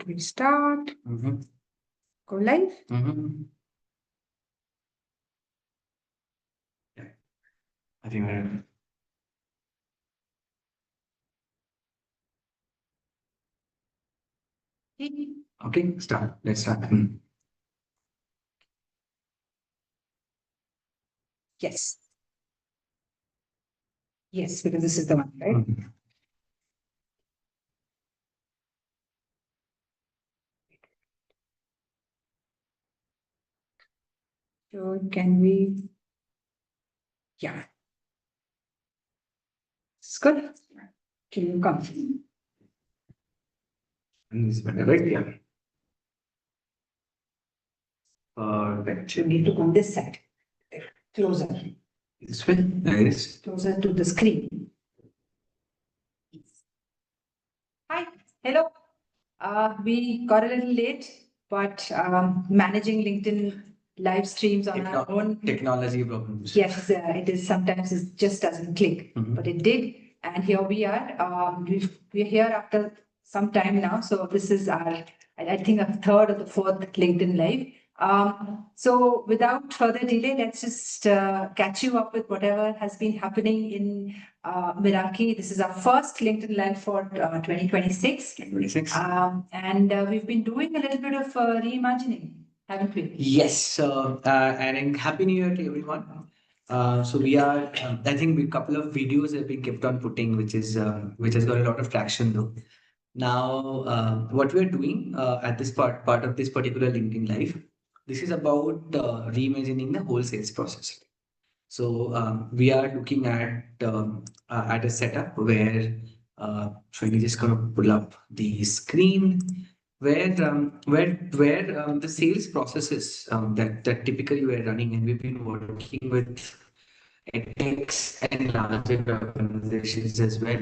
We start, go live. Yeah, I think we're okay. Start. Let's start. Yes. Yes, because this is the one, right? So can we? Yeah. It's good. Can you come? And this better, right? Yeah. Perfect. You need to come this side. Closer. This way. Nice. Closer to the screen. Hi. Hello. We got a little late, but managing LinkedIn live streams on our own. Technology problems. Yes, it is sometimes it just doesn't click, but it did. And here we are. We're here after some time now. So this is our, I think, a third or the fourth LinkedIn Live. So without further delay, let's just catch you up with whatever has been happening in Meraki. This is our first LinkedIn Live for 2026. 26. And we've been doing a little bit of reimagining, haven't we? Yes. And happy New Year to everyone. So we are. I think a couple of videos have been kept on putting, which has got a lot of traction though. Now, what we are doing at this part of this particular LinkedIn Live, this is about reimagining the whole sales process. So we are looking at a setup where so we're just gonna pull up the screen where the sales processes that typically we're running, and we've been working with edtechs and larger organizations as well,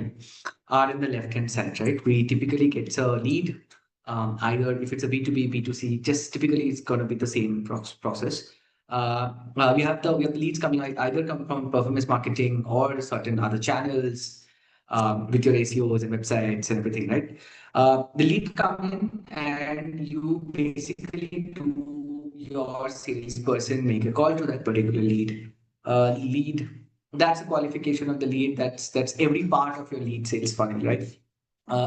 are in the left hand side, right? We typically get a lead, either if it's a B2B, B2C, just typically it's gonna be the same process. We have the leads coming either come from performance marketing or certain other channels, with your ACOs and websites and everything, right? The lead come in and you basically do your salesperson make a call to that particular lead. That's a qualification of the lead. That's every part of your lead sales funnel, right?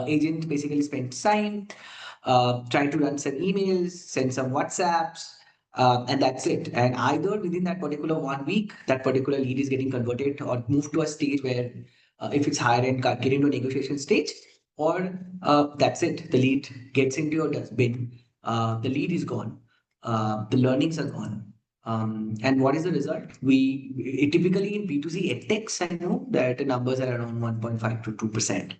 Agent basically spends time, trying to run some emails, send some WhatsApps, and that's it. And either within that particular 1 week, that particular lead is getting converted or moved to a stage where, if it's higher end, get into a negotiation stage, or that's it. The lead gets into your dustbin. The lead is gone. The learnings are gone. And what is the result? Typically in B2C edtechs, I know that the numbers are around 1.5 to 2%.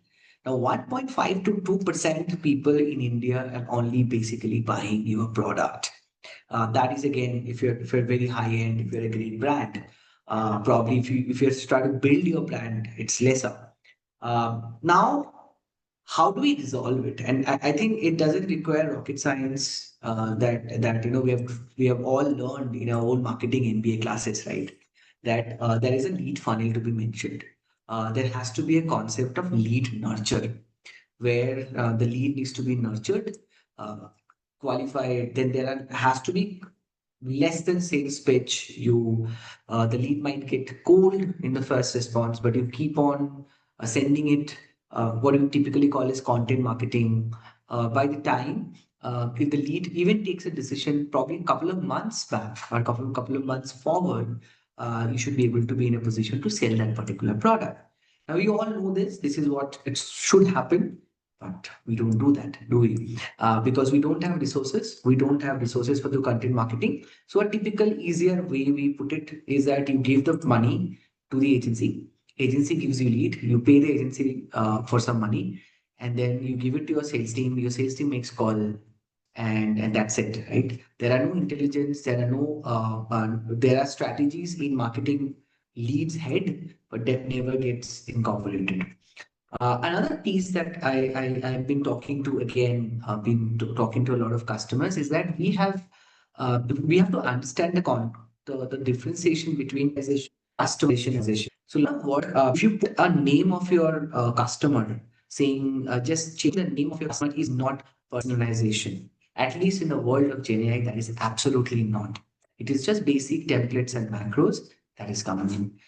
Now, 1.5 to 2% people in India are only basically buying your product. That is again, if you're very high end, if you're a great brand, probably if you're trying to build your brand, it's lesser. Now, how do we resolve it? And I think it doesn't require rocket science. That we have all learned in our old marketing MBA classes, right? That there is a lead funnel to be mentioned. There has to be a concept of lead nurture, where the lead needs to be nurtured, qualified. Then has to be less than sales pitch. The lead might get cold in the first response, but you keep on sending it. What you typically call as content marketing. By the time, if the lead even takes a decision, probably a couple of months back or couple of months forward, you should be able to be in a position to sell that particular product. Now you all know this. This is what it should happen. But we don't do that, do we? Because we don't have resources. We don't have resources for the content marketing. So a typical easier way we put it is that you give the money to the agency. Agency gives you lead. You pay the agency for some money, and then you give it to your sales team. Your sales team makes call, and that's it, right? There are no intelligence. There are strategies in marketing leads head, but that never gets incorporated. Another piece that I've been talking to again, talking to a lot of customers, is that we have to understand the differentiation between customization. So if you put a name of your customer, saying just change the name of your customer is not personalization. At least in the world of GenAI, that is absolutely not. It is just basic templates and macros that is coming in.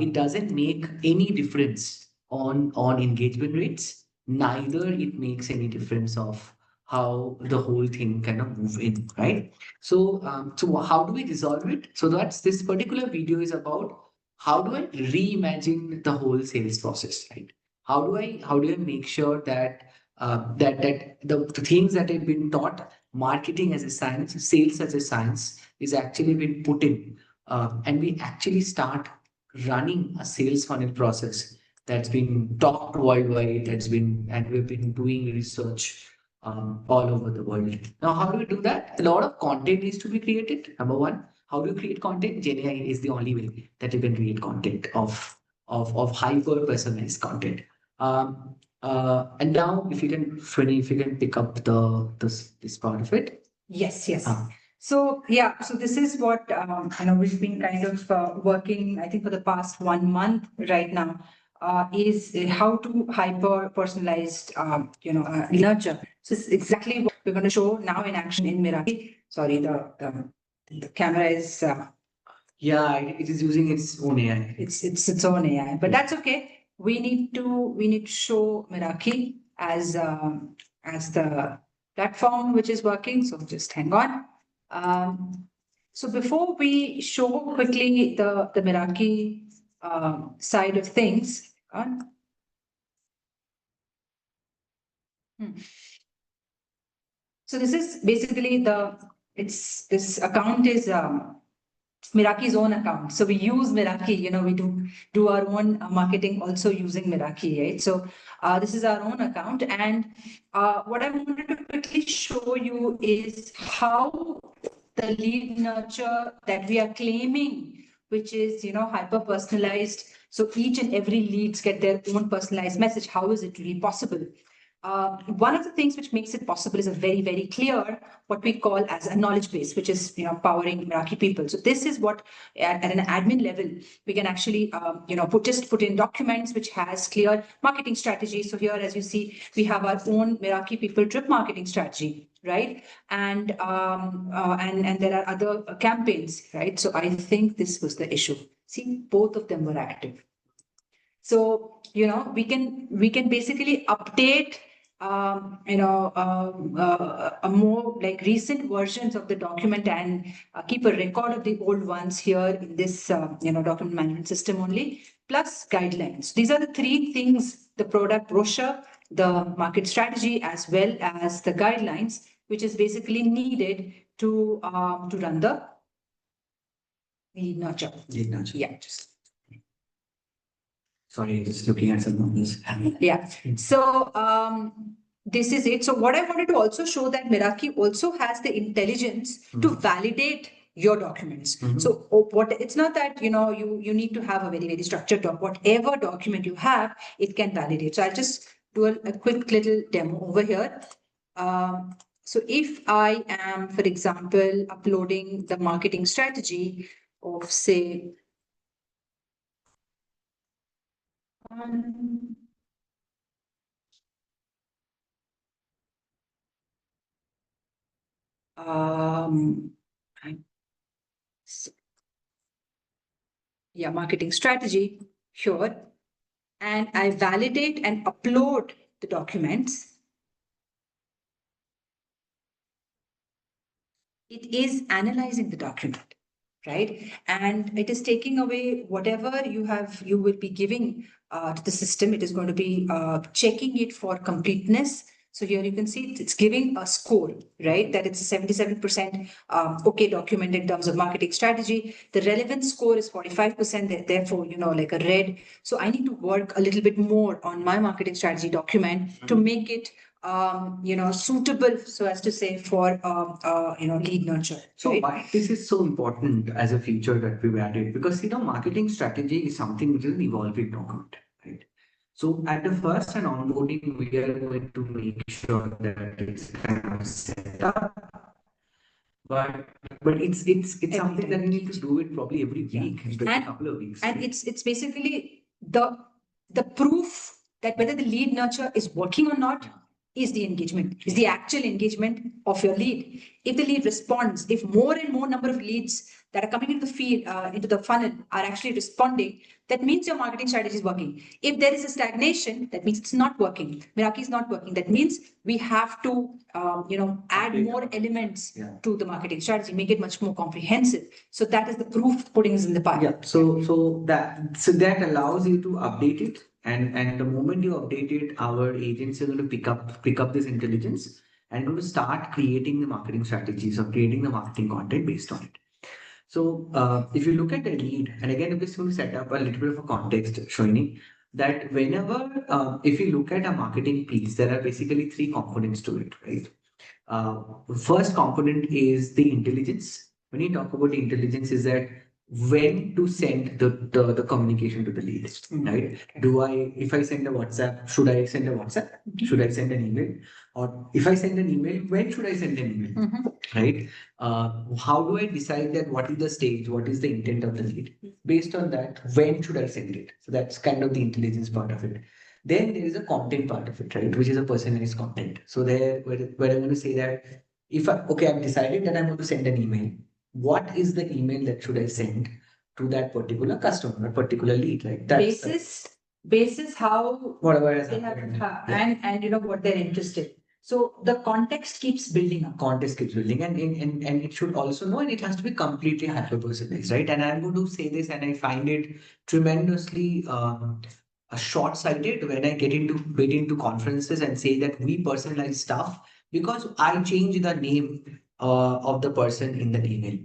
It doesn't make any difference on engagement rates. Neither it makes any difference of how the whole thing kind of move in, right? So how do we resolve it? So that's this particular video is about how do I reimagine the whole sales process, right? How do I make sure that that the things that have been taught, marketing as a science, sales as a science, is actually been put in, and we actually start running a sales funnel process that's been talked worldwide, and we've been doing research all over the world. Now, how do we do that? A lot of content needs to be created. Number one, how do you create content? GenAI is the only way that you can create content of hyper personalized content. And now, if you can, Shwini, if you can pick up this part of it. Yes, yes. Ah. So yeah, so this is what we've been kind of working, I think, for the past 1 month right now, is how to hyper personalized nurture. So it's exactly what we're going to show now in action in Miraki. Sorry, the camera is Yeah, it is using its own AI. its own AI, but Yeah. that's okay. We need to show Miraki as the platform which is working. So just hang on. So before we show quickly the Miraki side of things, so this is basically this account is Miraki's own account. So we use Miraki, we do our own marketing also using Miraki, right? So this is our own account. And what I wanted to quickly show you is how the lead nurture that we are claiming, which is, hyper personalized. So each and every leads get their own personalized message. How is it really possible? One of the things which makes it possible is a very, very clear what we call as a knowledge base, which is powering Meraki people. So this is what at an admin level we can actually put in documents which has clear marketing strategy. So here, as you see, we have our own Meraki people drip marketing strategy, right? And there are other campaigns, right? So I think this was the issue. See, both of them were active. So we can basically update a more like recent versions of the document and keep a record of the old ones here in this document management system only, plus guidelines. These are the three things: the product brochure, the market strategy, as well as the guidelines, which is basically needed to run the nurture. Lead nurture. Yeah, just. Sorry, just looking at some numbers. Yeah. So this is it. So what I wanted to also show that Meraki also has the intelligence to validate your documents. So what it's not that you need to have a very, very structured doc. Whatever document you have, it can validate. So I'll just do a quick little demo over here. So if I am, for example, uploading the marketing strategy of, say, marketing strategy, sure. And I validate and upload the documents. It is analyzing the document, right? And it is taking away whatever you will be giving to the system. It is going to be checking it for completeness. So here you can see it's giving a score, right? That it's a 77% okay document in terms of marketing strategy. The relevance score is 45%, therefore, like a red. So I need to work a little bit more on my marketing strategy document to make it suitable, so as to say, for lead nurture. So right? why this is so important as a feature that we've added? Because marketing strategy is something which is an evolving document, right? So at the first and onboarding, we are going to make sure that it's kind of set up. But it's something that you need to do it probably every week, every couple of weeks. And it's basically the proof that whether the lead nurture is working or not is the engagement, is the actual engagement of your lead. If the lead responds, if more and more number of leads that are coming into the feed, into the funnel are actually responding, that means your marketing strategy is working. If there is a stagnation, that means it's not working. Meraki is not working. That means we have to, add more elements to the marketing strategy, make it much more comprehensive. So that is the proof pudding is in the pie. Yeah. So that allows you to update it, and the moment you update it, our agents are going to pick up this intelligence and going to start creating the marketing strategies or creating the marketing content based on it. So if you look at the lead, and again, I'm just going to set up a little bit of a context, Shoini, that whenever, if you look at a marketing piece, there are basically three components to it, right? First component is the intelligence. When you talk about the intelligence, is that when to send the communication to the lead, right? If I send a WhatsApp, should I send a WhatsApp? Should I send an email? Or if I send an email, when should I send an email? Right? How do I decide that what is the stage, what is the intent of the lead? Based on that, when should I send it? So that's kind of the intelligence part of it. Then there is a content part of it, right? Which is a personalized content. So there, where I'm going to say that I've decided that I'm going to send an email. What is the email that should I send to that particular customer, particular lead? Like that's basis how whatever has they have, happened. and what they're interested. So the context keeps building up. Context keeps building, and it should also know, and it has to be completely hyper personalized, right? And I'm going to say this, and I find it tremendously short-sighted when I get into conferences and say that we personalize stuff because I change the name of the person in the email.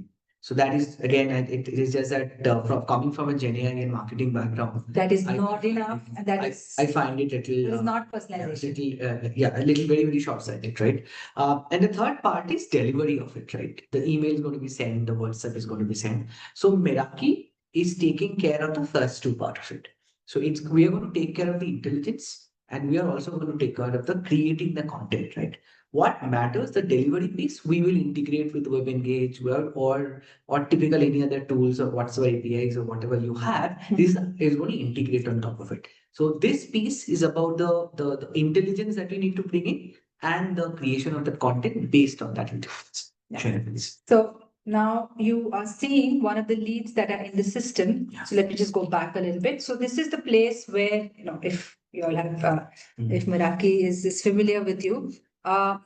So that is again, it is just that coming from a Gen AI and marketing background, that is not enough, and I find it a little. It is not personalization. A little very short-sighted, right? And the third part is delivery of it, right? The email is going to be sent, the WhatsApp is going to be sent. So Meraki is taking care of the first two part of it. So we are going to take care of the intelligence, and we are also going to take care of the creating the content, right? What matters, the delivery piece, we will integrate with WebEngage or typical any other tools or whatsoever APIs or whatever you have. This is going to integrate on top of it. So this piece is about the intelligence that we need to bring in and the creation of the content based on that intelligence. Yeah. So now you are seeing one of the leads that are in the system. Yeah. So let me just go back a little bit. So this is the place where, if you all have, if Meraki is familiar with you,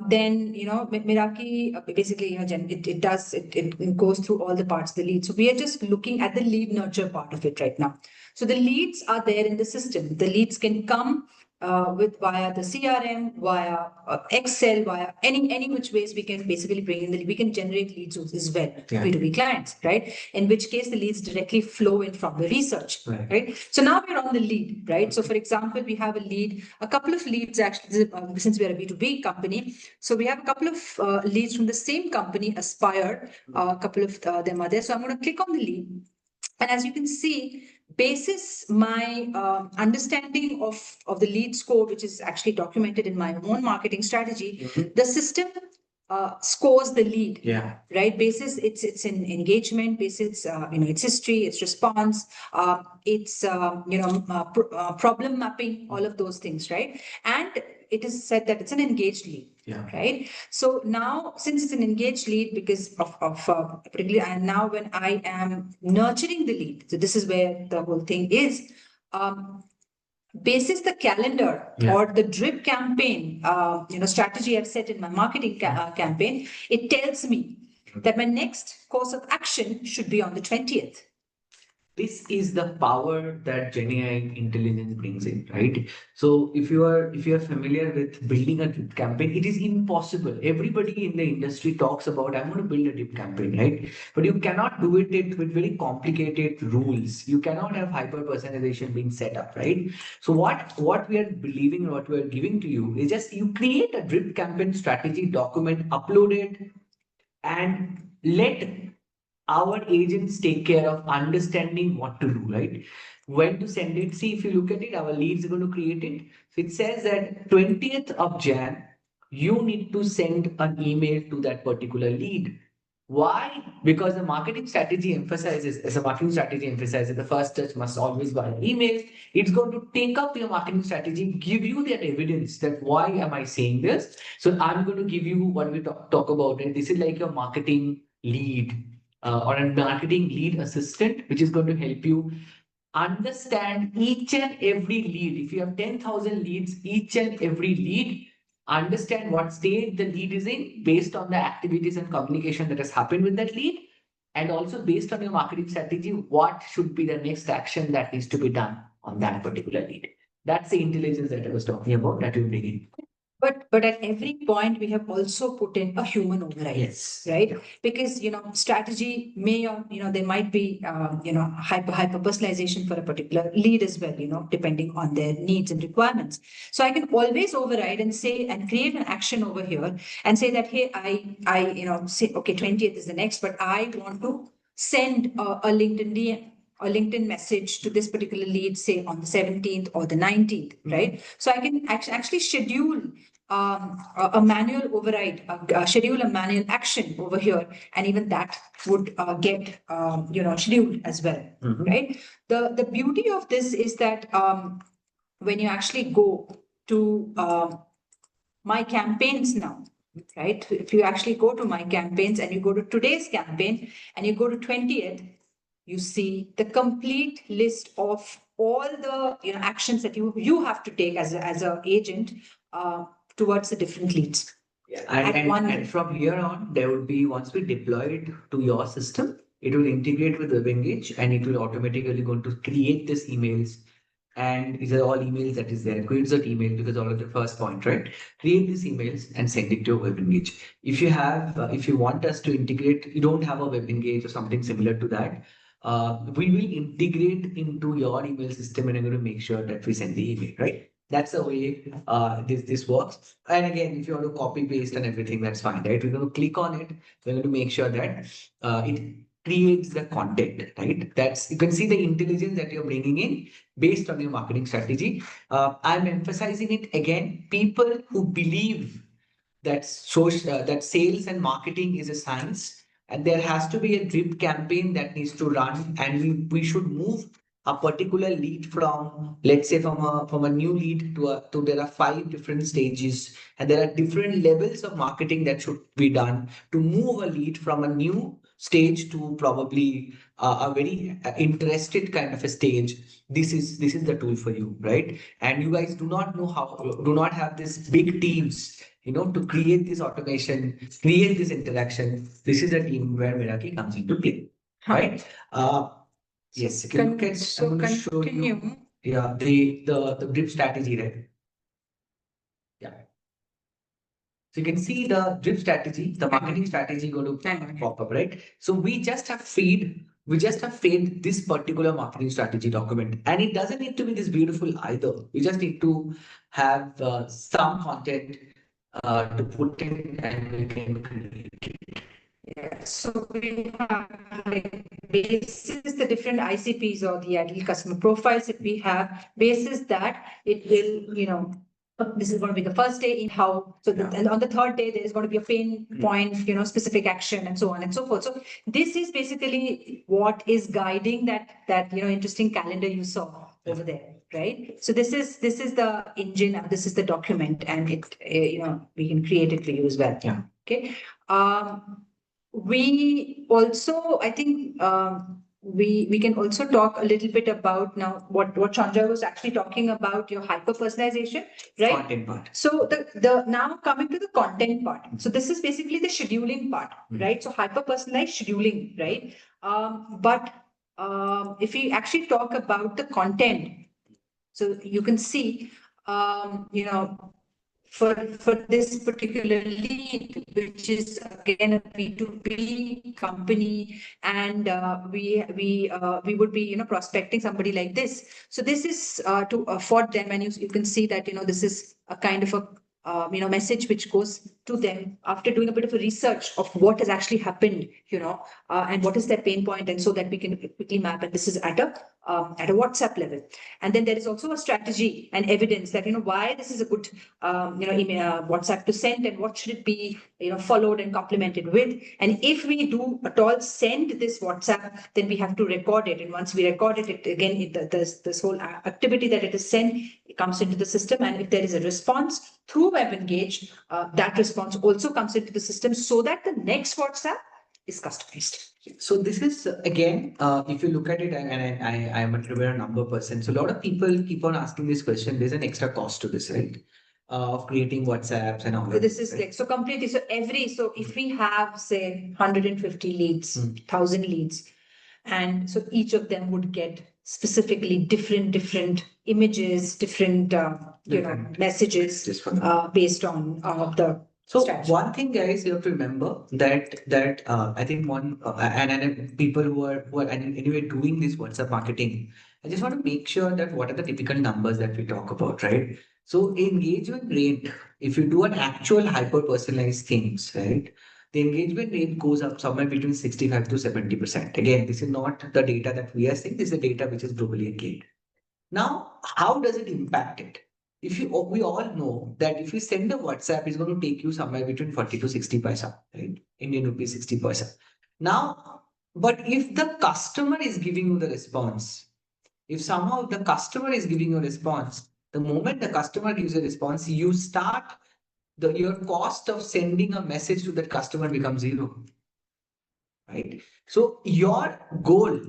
then, Meraki basically, it goes through all the parts of the lead. So we are just looking at the lead nurture part of it right now. So the leads are there in the system. The leads can come via the CRM, via Excel, via any which ways we can basically bring in we can generate leads as well, B2B clients, right? In which case the leads directly flow in from the research, right? So now we're on the lead, right? So for example, we have a couple of leads actually, since we are a B2B company. So we have a couple of leads from the same company, Aspire, a couple of them are there. So I'm going to click on the lead. And as you can see, basis my understanding of the lead score, which is actually documented in my own marketing strategy, the system scores the lead, right? Basis it's in engagement, basis its history, its response, its problem mapping, all of those things, right? And it is said that it's an engaged lead. Right. So now, since it's an engaged lead, because of particularly, and now when I am nurturing the lead, so this is where the whole thing is. Basis the calendar or the drip campaign, strategy I've set in my marketing campaign, it tells me that my next course of action should be on the 20th. This is the power that GenAI intelligence brings in, right? So if you are familiar with building a drip campaign, it is impossible. Everybody in the industry talks about, I'm going to build a drip campaign, right? But you cannot do it with very complicated rules. You cannot have hyper personalization being set up, right? So what we are believing, what we are giving to you is just you create a drip campaign strategy document, upload it, and let our agents take care of understanding what to do, right? When to send it. See, if you look at it, our leads are going to create it. So it says that 20th of Jan, you need to send an email to that particular lead. Why? Because the marketing strategy emphasizes, as a marketing strategy emphasizes, the first touch must always be an email. It's going to take up your marketing strategy, give you that evidence that why am I saying this? So I'm going to give you what we talk about, and this is like your marketing lead or a marketing lead assistant, which is going to help you understand each and every lead. If you have 10,000 leads, each and every lead, understand what stage the lead is in based on the activities and communication that has happened with that lead. And also based on your marketing strategy, what should be the next action that needs to be done on that particular lead. That's the intelligence that I was talking about that we bring in. But at every point we have also put in a human override. Yes. Right? Because strategy may, or there might be hyper personalization for a particular lead as well, depending on their needs and requirements. So I can always override and say and create an action over here and say that, hey, I say, okay, 20th is the next, but I want to send a LinkedIn DM, a LinkedIn message to this particular lead, say on the 17th or the 19th, right? So I can actually schedule a manual override, schedule a manual action over here, and even that would get scheduled as well, right? The beauty of this is that when you actually go to my campaigns now, right? If you actually go to my campaigns and you go to today's campaign and you go to 20th, you see the complete list of all the actions that you have to take as a agent towards the different leads. Yeah. At one- And from here on, there would be, once we deploy it to your system, it will integrate with WebEngage and it will automatically going to create these emails. And these are all emails that is there. Create that email because all of the first point, right? Create these emails and send it to WebEngage. If you have, if you want us to integrate, you don't have a WebEngage or something similar to that, we will integrate into your email system and I'm going to make sure that we send the email, right? That's the way this works. And again, if you want to copy paste and everything, that's fine, right? We're going to click on it. We're going to make sure that it creates the content, right? That's, you can see the intelligence that you're bringing in based on your marketing strategy. I'm emphasizing it again. People who believe that that sales and marketing is a science, and there has to be a drip campaign that needs to run, and we should move a particular lead from, let's say, from a new lead to there are 5 different stages, and there are different levels of marketing that should be done to move a lead from a new stage to probably a very interested kind of a stage. This is the tool for you, right? And you guys do not have this big teams, to create this automation, create this interaction. This is a team where Meraki comes into play, right? Yes, if you look at, So I'm going to show you, continue. yeah, the drip strategy, right? Yeah. So you can see the drip strategy, the marketing strategy going to pop up, right? So we just have fed this particular marketing strategy document, and it doesn't need to be this beautiful either. We just need to have some content to put in, and we can communicate. Yeah, so we have like basis the different ICPs or the ideal customer profiles that we have, basis that it will, this is going to be the first day in how, so and on the third day, there is going to be a pain point, specific action and so on and so forth. So this is basically what is guiding that interesting calendar you saw over there, right? So this is the engine, and this is the document, and it, we can create it for you as well. Yeah. Okay. We also, I think, we can also talk a little bit about now what Chandra was actually talking about, your hyper personalization, right? Content part. So the now coming to the content part. So this is basically the scheduling part, right? So hyper personalized scheduling, right? But if we actually talk about the content, so you can see, for this particular lead, which is again a B2B company, and we would be prospecting somebody like this. So this is to afford them, and you can see that this is a kind of message which goes to them after doing a bit of a research of what has actually happened, and what is their pain point, and so that we can quickly map. And this is at a WhatsApp level. And then there is also a strategy and evidence that, why this is a good, email, WhatsApp to send, and what should it be, followed and complemented with. And if we do at all send this WhatsApp, then we have to record it. And once we record it, this whole activity that it is sent, it comes into the system. And if there is a response through WebEngage, that response also comes into the system so that the next WhatsApp is customized. So this is again, if you look at it, and I am a Trivia number person. So a lot of people keep on asking this question. There's an extra cost to this, right? Of creating WhatsApps and all. So this is like, so completely. So if we have, say, 150 leads, 1,000 leads, and so each of them would get specifically different images, different messages based on the So strategy. one thing, guys, you have to remember that I think and people who are anyway doing this WhatsApp marketing, I just want to make sure that what are the typical numbers that we talk about, right? So engagement rate, if you do an actual hyper personalized things, right? The engagement rate goes up somewhere between 65 to 70%. Again, this is not the data that we are seeing. This is the data which is globally engaged. Now, how does it impact it? We all know that if you send a WhatsApp, it's going to take you somewhere between 40 to 60 paisa, right? Indian rupees 60 paisa. Now, but if the customer is giving you the response, if somehow the customer is giving you a response, the moment the customer gives a response, you start your cost of sending a message to that customer becomes zero. Right? So your goal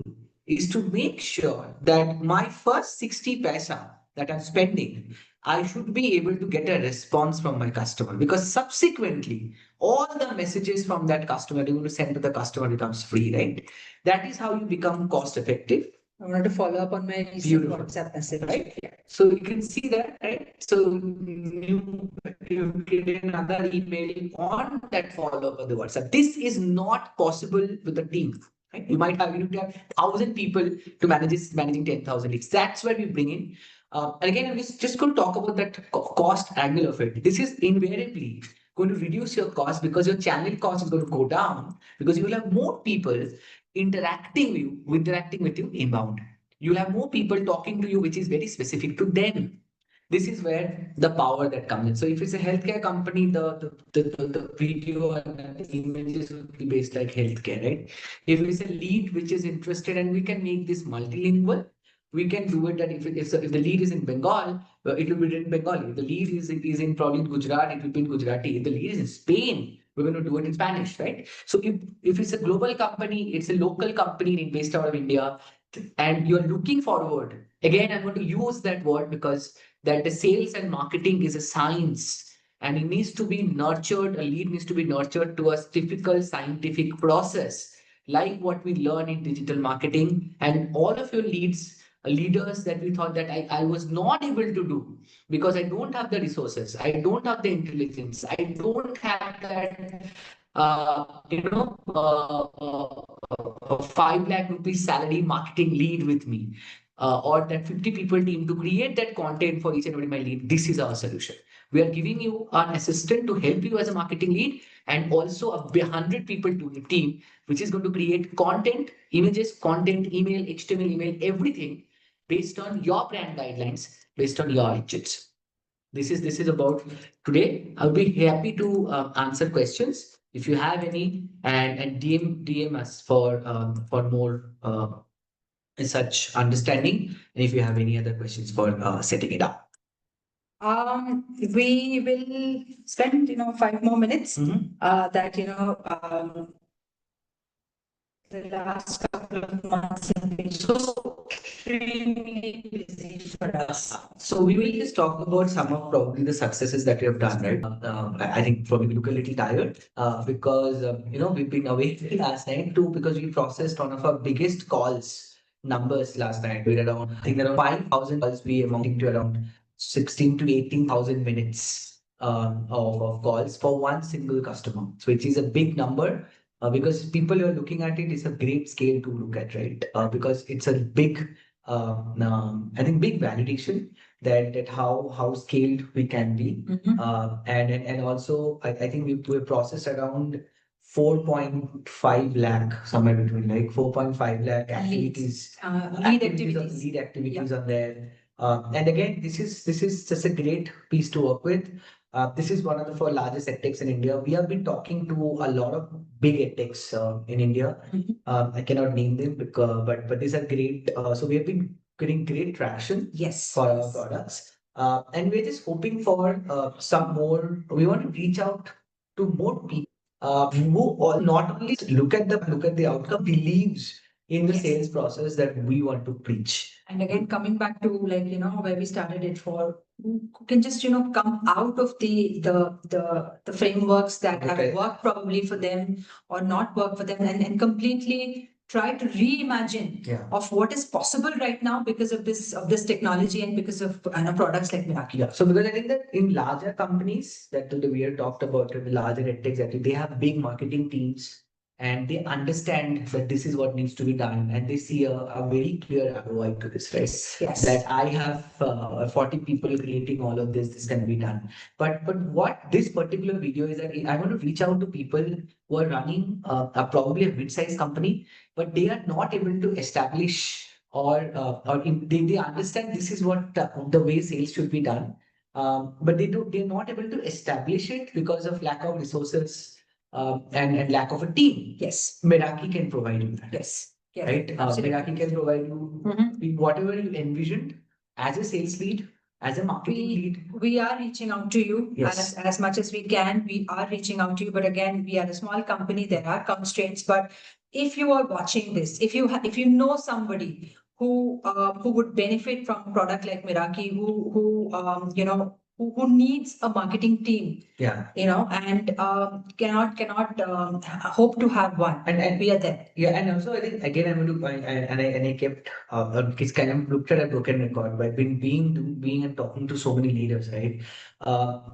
is to make sure that my first 60 paisa that I'm spending, I should be able to get a response from my customer, because subsequently all the messages from that customer you're going to send to the customer becomes free, right? That is how you become cost effective. I wanted to follow up on my recent WhatsApp message. Right? Yeah. So you can see that, right? So you get another email on that follow up on the WhatsApp. This is not possible with a team. Right? You might have 1,000 people to managing 10,000 leads. That's where we bring in. And again, I'm just going to talk about that cost angle of it. This is invariably going to reduce your cost because your channel cost is going to go down, because you will have more people interacting with you inbound. You'll have more people talking to you, which is very specific to them. This is where the power that comes in. So if it's a healthcare company, the video and the images will be based like healthcare, right? If it's a lead which is interested, and we can make this multilingual, we can do it that if the lead is in Bengal, it will be written Bengali. If the lead is in probably in Gujarat, it will be in Gujarati. If the lead is in Spain, we're going to do it in Spanish, right? So if it's a global company, it's a local company based out of India, and you're looking forward, again, I'm going to use that word because that the sales and marketing is a science, and it needs to be nurtured. A lead needs to be nurtured to a typical scientific process, like what we learn in digital marketing. And all of your leaders that we thought that I was not able to do because I don't have the resources, I don't have the intelligence, I don't have that 5 lakh rupees salary marketing lead with me, or that 50 people team to create that content for each and every my lead. This is our solution. We are giving you an assistant to help you as a marketing lead, and also a 100 people to the team, which is going to create content, images, content, email, HTML, email, everything based on your brand guidelines, based on your budgets. This is about today. I'll be happy to answer questions if you have any, and DM us for more such understanding, and if you have any other questions for setting it up. We will spend 5 more minutes. The last couple of months have been so extremely busy for us. So we will just talk about some of probably the successes that we have done, right? I think probably we look a little tired because we've been away last night too, because we processed one of our biggest calls numbers last night. We had around 5,000 calls. We amounting to around 16 to 18,000 minutes of calls for one single customer. So it is a big number. Because people are looking at it, it's a great scale to look at, right? Because it's a big, I think, big validation that how scaled we can be. Mhm. And also I think we processed around 4.5 lakh, somewhere between like 4.5 lakh activities, Lead activities. lead activities on there. And again, this is just a great piece to work with. This is one of the four largest edtechs in India. We have been talking to a lot of big edtechs in India. Mhm. I cannot name them because, but these are great. So we have been getting great traction Yes. for our products. And we're just hoping for some more. We want to reach out to more people who all not only look at the outcome, believes in the Yes. sales process that we want to preach. And again, coming back to like, where we started it for, who can just, come out of the frameworks that have Okay. worked probably for them or not worked for them, and completely try to reimagine Yeah. of what is possible right now because of this technology and because of products like Meraki. Yeah. So because I think that in larger companies that we have talked about, the larger edtechs, that they have big marketing teams and they understand that this is what needs to be done, and they see a very clear ROI to this, right? Yes. That I have 40 people creating all of this can be done. But what this particular video is that I want to reach out to people who are running probably a mid-sized company, but they are not able to establish they understand this is what the way sales should be done, but they're not able to establish it because of lack of resources and lack of a team. Yes. Meraki can provide you that. Yes. Yes. Right? Absolutely. Meraki can provide you whatever you envisioned as a sales lead, as a marketing lead. We are reaching out to you. Yes. As much as we can. We are reaching out to you, but again, we are a small company. There are constraints. But if you are watching this, if you know somebody who would benefit from a product like Meraki, who needs a marketing team, Yeah. and cannot hope to have one, And we are there. Yeah, and also I think again I'm going to I kept it's kind of looked at a broken record by being and talking to so many leaders, right?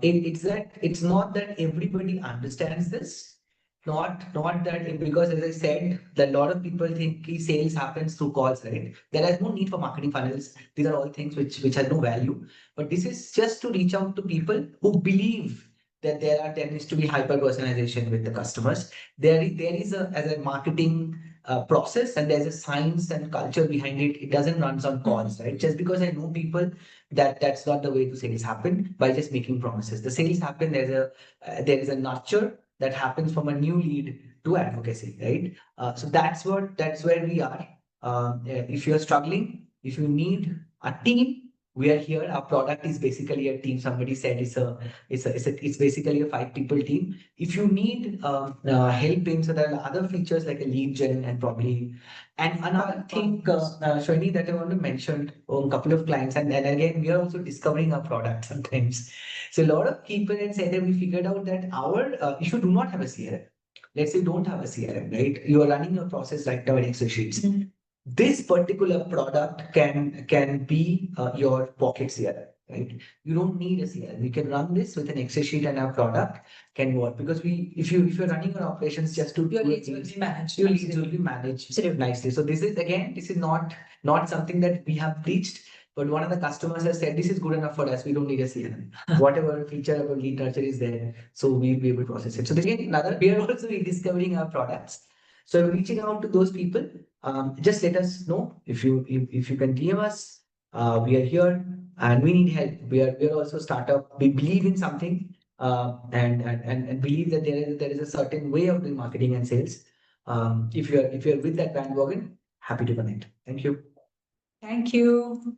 It's not that everybody understands this, not that because as I said, that a lot of people think key sales happens through calls, right? There is no need for marketing funnels. These are all things which have no value. But this is just to reach out to people who believe that there needs to be hyper personalization with the customers. There is a as a marketing process, and there's a science and culture behind it. It doesn't run on calls, right? Just because I know people, that's not the way the sales happen by just making promises. The sales happen. There is a nurture that happens from a new lead to advocacy, right? So that's where we are. If you're struggling, if you need a team, we are here. Our product is basically a team. Somebody said it's basically a 5 people team. If you need help in, so there are other features like a lead gen and probably, and another thing, Shwani, that I want to mention on a couple of clients, and again, we are also discovering our product sometimes. So a lot of people and say that we figured out that if you do not have a CRM, let's say you don't have a CRM, right? You are running your process right now in Excel sheets. This particular product can be your pocket CRM, right? You don't need a CRM. You can run this with an Excel sheet, and our product can work because if you're running your operations just to Your leads will be managed. your leads will be managed Absolutely. nicely. So this is not something that we have preached. But one of the customers has said, this is good enough for us. We don't need a CRM. Whatever feature of a lead nurture is there, so we'll be able to process it. So again, we are also rediscovering our products. So reaching out to those people, just let us know if you can DM us. We are here and we need help. We are also startup. We believe in something, and believe that there is a certain way of doing marketing and sales. If you're with that bandwagon, happy to connect. Thank you. Thank you.